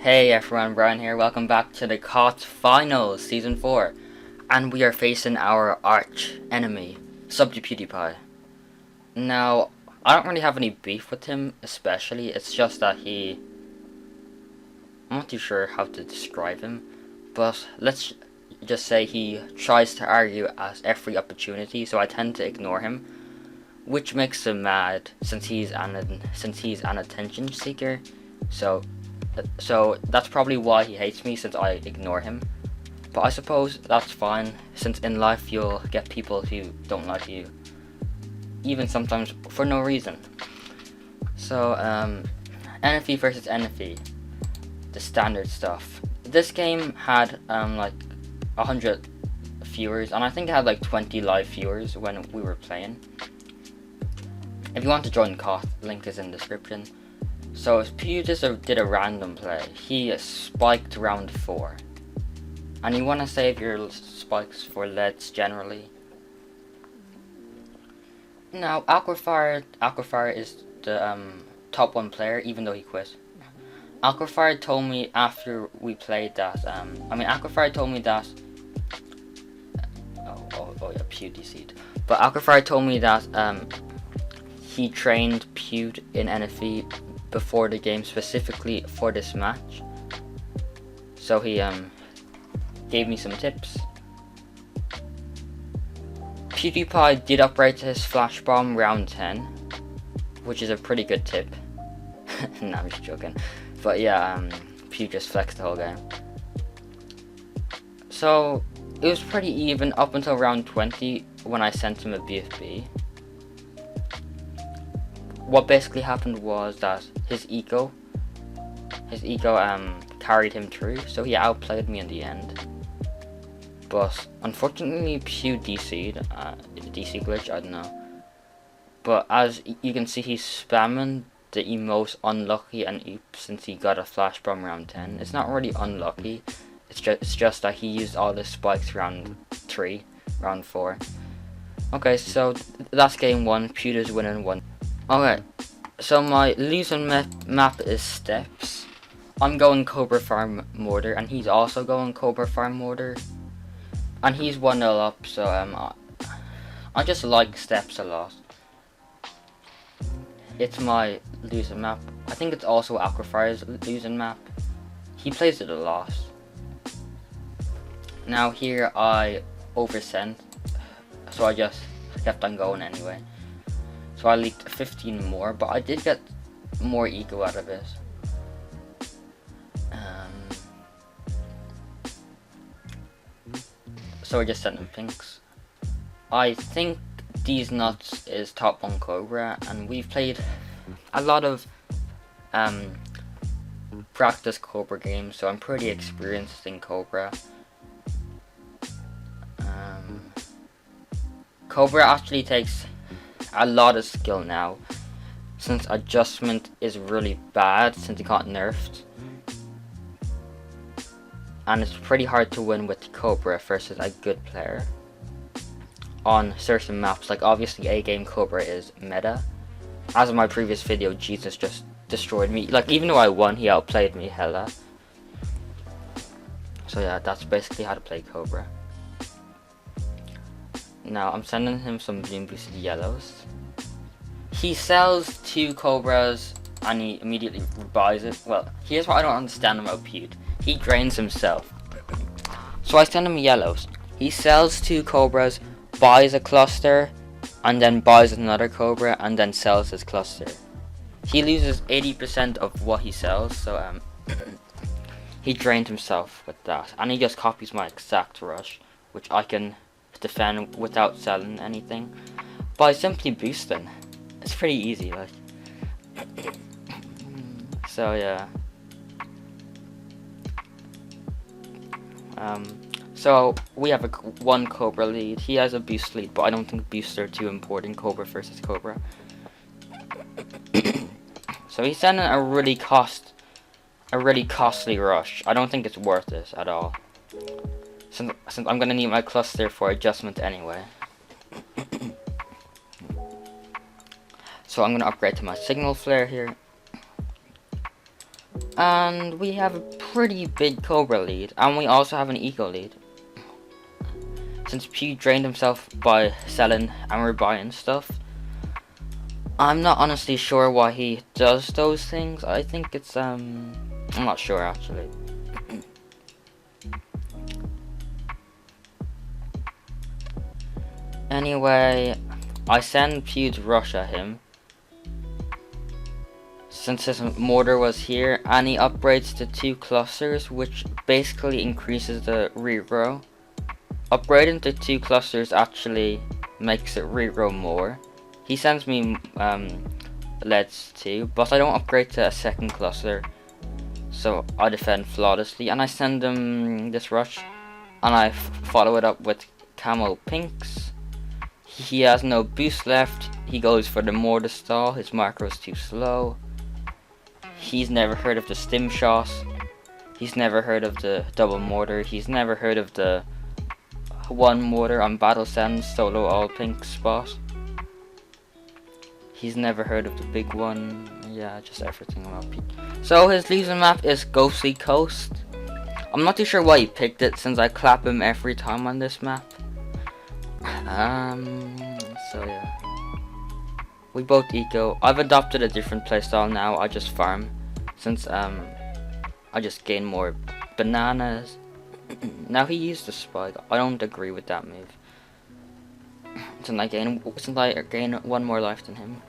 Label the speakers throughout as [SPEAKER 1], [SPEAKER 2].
[SPEAKER 1] Hey everyone, Brian here. Welcome back to the KOTH Finals Season 4. And we are facing our arch enemy, Sub2Pewdiepie. Now, I don't really have any beef with him, especially. It's just that I'm not too sure how to describe him. But let's just say he tries to argue at every opportunity, so I tend to ignore him. Which makes him mad, since he's an attention seeker. So that's probably why he hates me, since I ignore him. But I suppose that's fine, since in life you'll get people who don't like you, even sometimes for no reason. So NFE versus NFE, the standard stuff. This game had like 100 viewers, and I think it had like 20 live viewers when we were playing. If you want to join KOTH, link is in the description. So Pew just did a random play. He spiked round 4. And you want to save your spikes for leads generally. Now Aquafire is the top 1 player, even though he quit. Aquafire told me after we played that Aquafire told me that oh yeah, Pew DC'd. But Aquafire told me that he trained Pew in NFE before the game, specifically for this match. So he gave me some tips. PewDiePie did upgrade his flash bomb round 10, which is a pretty good tip. Nah, I'm just joking. But yeah, Pew just flexed the whole game. So it was pretty even up until round 20 when I sent him a BFB. What basically happened was that his ego carried him through, so he outplayed me in the end. But unfortunately Pew DC'd, DC glitch, I don't know. But as you can see, he's spamming the most unlucky and oops since he got a flash bomb round 10. It's not really unlucky, it's just that he used all the spikes round 3, round 4. Okay, so that's game 1, Pew is winning 1. Okay, so my losing map is steps. I'm going Cobra Farm Mortar, and he's also going Cobra Farm Mortar. And he's 1-0 up, so I just like steps a lot. It's my losing map. I think it's also Aquafire's losing map. He plays it a lot. Now here I oversent, so I just kept on going anyway. So I leaked 15 more, but I did get more ego out of it. So I just sent them pinks. I think these nuts is top 1 Cobra, and we've played a lot of practice Cobra games, so I'm pretty experienced in Cobra. Cobra actually takes a lot of skill now, since adjustment is really bad since it got nerfed, and it's pretty hard to win with Cobra versus a good player on certain maps. Like obviously A game Cobra is meta. As in my previous video, Jesus just destroyed me. Like even though I won, he outplayed me hella. So yeah, that's basically how to play Cobra. Now I'm sending him some Bloon boosted yellows. He sells 2 Cobras and he immediately buys it. Well, here's what I don't understand about Pewd. He drains himself. So I send him yellows. He sells 2 Cobras, buys a cluster, and then buys another Cobra, and then sells his cluster. He loses 80% of what he sells, so he drained himself with that. And he just copies my exact rush, which I can defend without selling anything by simply boosting. It's pretty easy, like. So yeah. So we have a 1 Cobra lead. He has a boost lead, but I don't think boosts are too important. Cobra versus Cobra. So he's sending a really costly rush. I don't think it's worth it at all, since I'm gonna need my cluster for adjustment anyway. So I'm gonna upgrade to my signal flare here. And we have a pretty big Cobra lead, and we also have an Eco lead. Since Pew drained himself by selling and we're buying stuff. I'm not honestly sure why he does those things. I think it's I'm not sure actually. Anyway, I send Pew to rush at him. Since his mortar was here, and he upgrades to 2 clusters, which basically increases the regrow. Upgrading to 2 clusters actually makes it regrow more. He sends me leads too, but I don't upgrade to a 2nd cluster, so I defend flawlessly. And I send him this rush, and I follow it up with camo pinks. He has no boost left. He goes for the mortar stall. His macro is too slow. He's never heard of the stim shot. He's never heard of the double mortar. He's never heard of the 1 mortar on battle send solo all pink spot. He's never heard of the big one. Yeah, just everything about Pete. So his losing map is Ghostly Coast. I'm not too sure why he picked it, since I clap him every time on this map. So yeah. We both eco. I've adopted a different playstyle now. I just farm, since I just gain more bananas. Now he used the spike. I don't agree with that move. Since I gain 1 more life than him.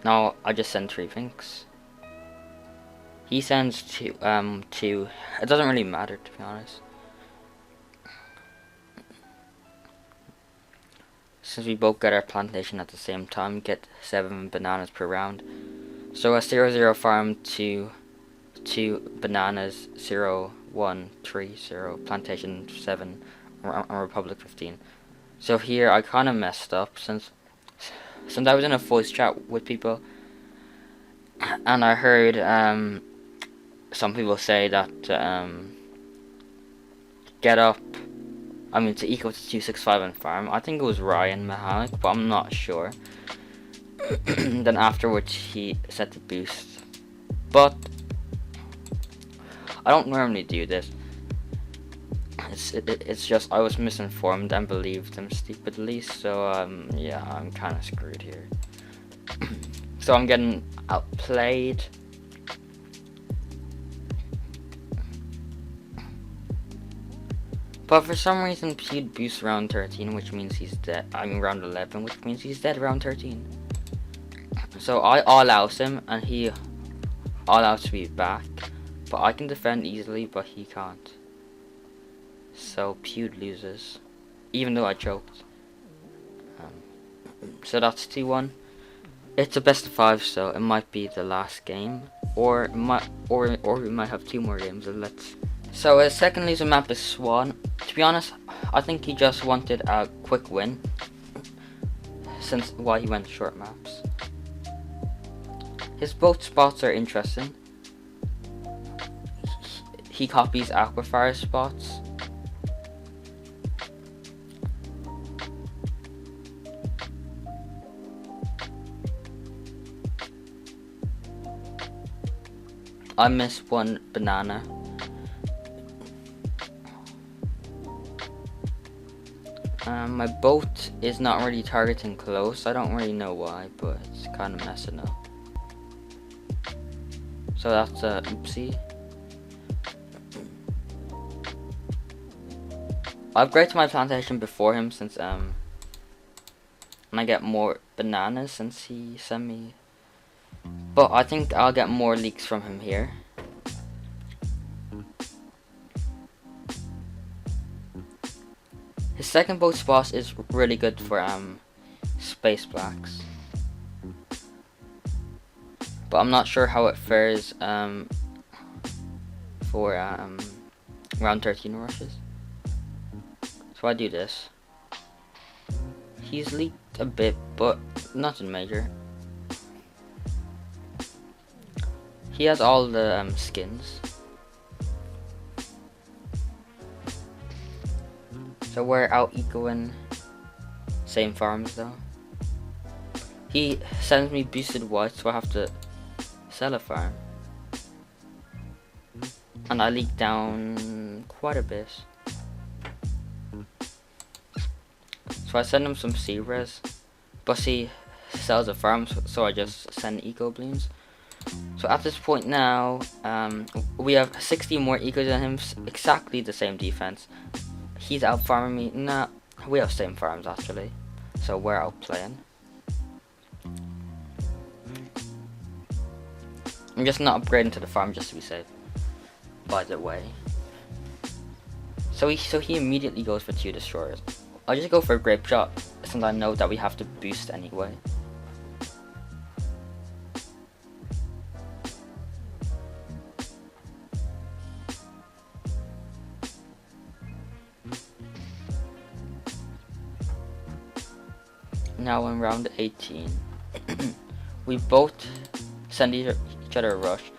[SPEAKER 1] Now I just send 3 pinks. He sends 2. It doesn't really matter, to be honest. Since we both get our plantation at the same time, get 7 bananas per round. So a 0-0 farm to 2 bananas, 0, 1, 3, 0, plantation 7, and Republic 15. So here I kind of messed up since I was in a voice chat with people, and I heard some people say that to eco to 265 and farm. I think it was Ryan Mechanic, but I'm not sure. Then afterwards he set the boost, but I don't normally do this. It's just I was misinformed and believed him stupidly, so yeah, I'm kind of screwed here. So I'm getting outplayed. But for some reason Pewd boosts round 13, which means he's dead. I mean round 11, which means he's dead round 13. So I all-out him, and he all-outs me back. But I can defend easily, but he can't. So Pewd loses, even though I choked. So that's 2-1. It's a best of 5, so it might be the last game, or we might have 2 more games. So his second loser map is Swan. To be honest, I think he just wanted a quick win, since why he went short maps. His both spots are interesting. He copies Aquafire spots. I missed 1 banana. My boat is not really targeting close. I don't really know why, but it's kind of messing up. So that's a oopsie. I upgrade to my plantation before him, since and I get more bananas since he sent me. But I think I'll get more leaks from him here. His second boat spot is really good for space blacks, but I'm not sure how it fares for round 13 rushes. So I do this. He's leaked a bit, but nothing major. He has all the skins. So we're out ecoing. Same farms though. He sends me boosted white, so I have to sell a farm. And I leak down quite a bit. So I send him some C-res, but he sells a farm, so I just send eco Bloons. So at this point now, we have 60 more ecos than him, exactly the same defense. He's out farming me. Nah, we have same farms actually, so we're out playing. I'm just not upgrading to the farm just to be safe, by the way. So he immediately goes for 2 destroyers. I'll just go for a grape shot, since I know that we have to boost anyway. Now in round 18, we both send each other a rush.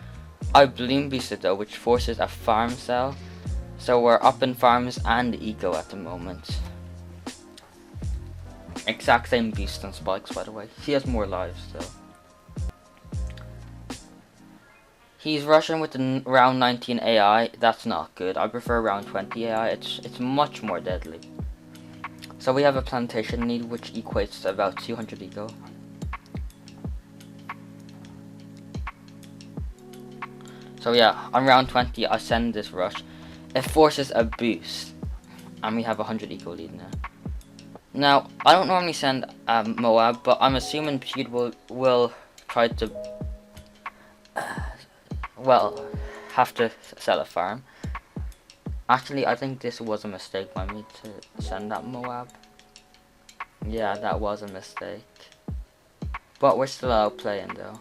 [SPEAKER 1] I Bloon boosted though, which forces a farm sell, so we're up in farms and eco at the moment. Exact same boost on spikes, by the way. He has more lives though. He's rushing with the round 19 AI. That's not good. I prefer round 20 AI. It's much more deadly. So we have a plantation need, which equates to about 200 eco. So yeah, on round 20 I send this rush. It forces a boost, and we have 100 eco lead now. Now, I don't normally send MOAB, but I'm assuming Pewd will try to, well, have to sell a farm. Actually, I think this was a mistake by me to send that MOAB. Yeah, that was a mistake. But we're still out playing though.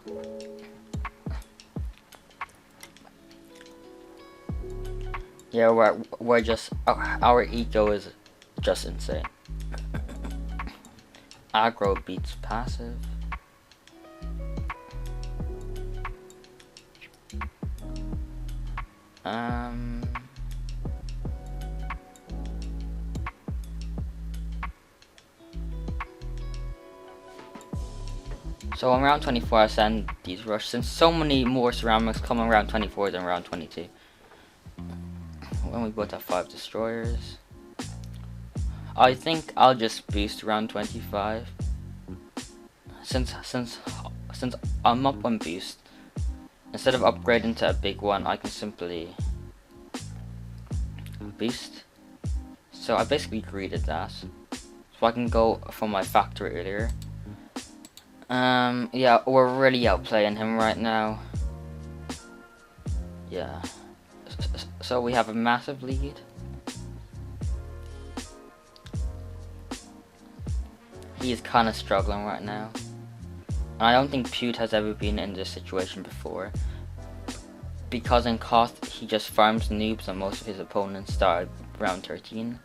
[SPEAKER 1] Yeah, we're just, our eco is just insane. Aggro beats passive. So on round 24 I send these rush, since so many more ceramics come on round 24 than round 22. When we both have 5 destroyers, I think I'll just boost round 25. Since I'm up on boost, instead of upgrading to a big one, I can simply boost. So I basically greeted that, so I can go for my factory earlier. Yeah, we're really outplaying him right now. Yeah. So we have a massive lead. He is kind of struggling right now. And I don't think Pewd has ever been in this situation before. Because in KOTH, he just farms noobs and most of his opponents start round 13.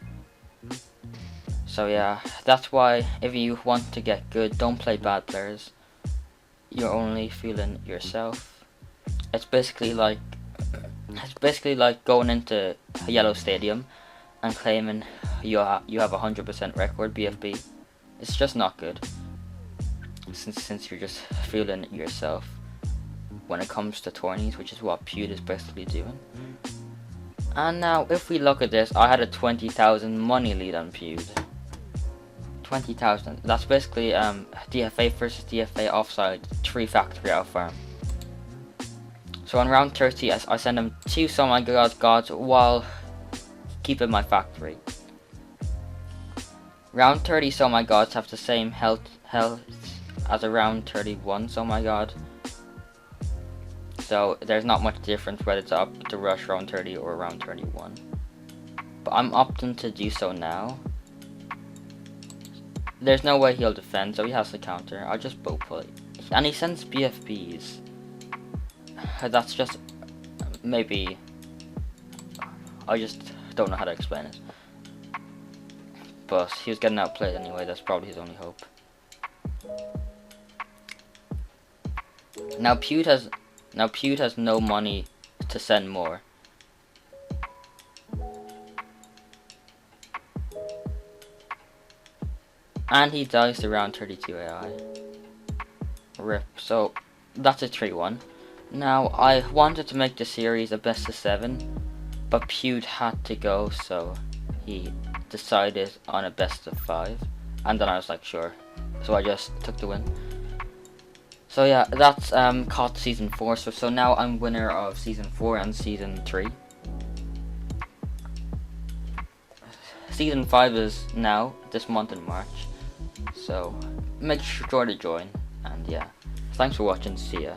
[SPEAKER 1] So yeah, that's why if you want to get good, don't play bad players. You're only fooling yourself. It's basically like going into a yellow stadium and claiming you have 100% record BFB. It's just not good. Since you're just fooling yourself when it comes to tourneys, which is what Pewd is basically doing. And now if we look at this, I had a 20,000 money lead on Pewd. 20,000. That's basically DFA versus DFA offside 3 factory out farm. So on round 30 I send him 2 So My Gods while keeping my factory. Round 30 So My Gods have the same health as a round 31 So My God. So there's not much difference whether it's up to rush round 30 or round 31. But I'm opting to do so now. There's no way he'll defend, so he has to counter. I'll just bow pull it. And he sends BFBs. That's just, maybe, I just don't know how to explain it. But he was getting outplayed anyway, that's probably his only hope. Now Pewd has no money to send more. And he dies to round 32 AI. Rip. So that's a 3-1. Now I wanted to make the series a best of 7, but Pewd had to go, so he decided on a best of 5, and then I was like, sure. So I just took the win. So yeah, that's KOTH season 4. So now I'm winner of season 4 and season 3. Season 5 is now this month in March. So make sure to join, and yeah, thanks for watching. See ya.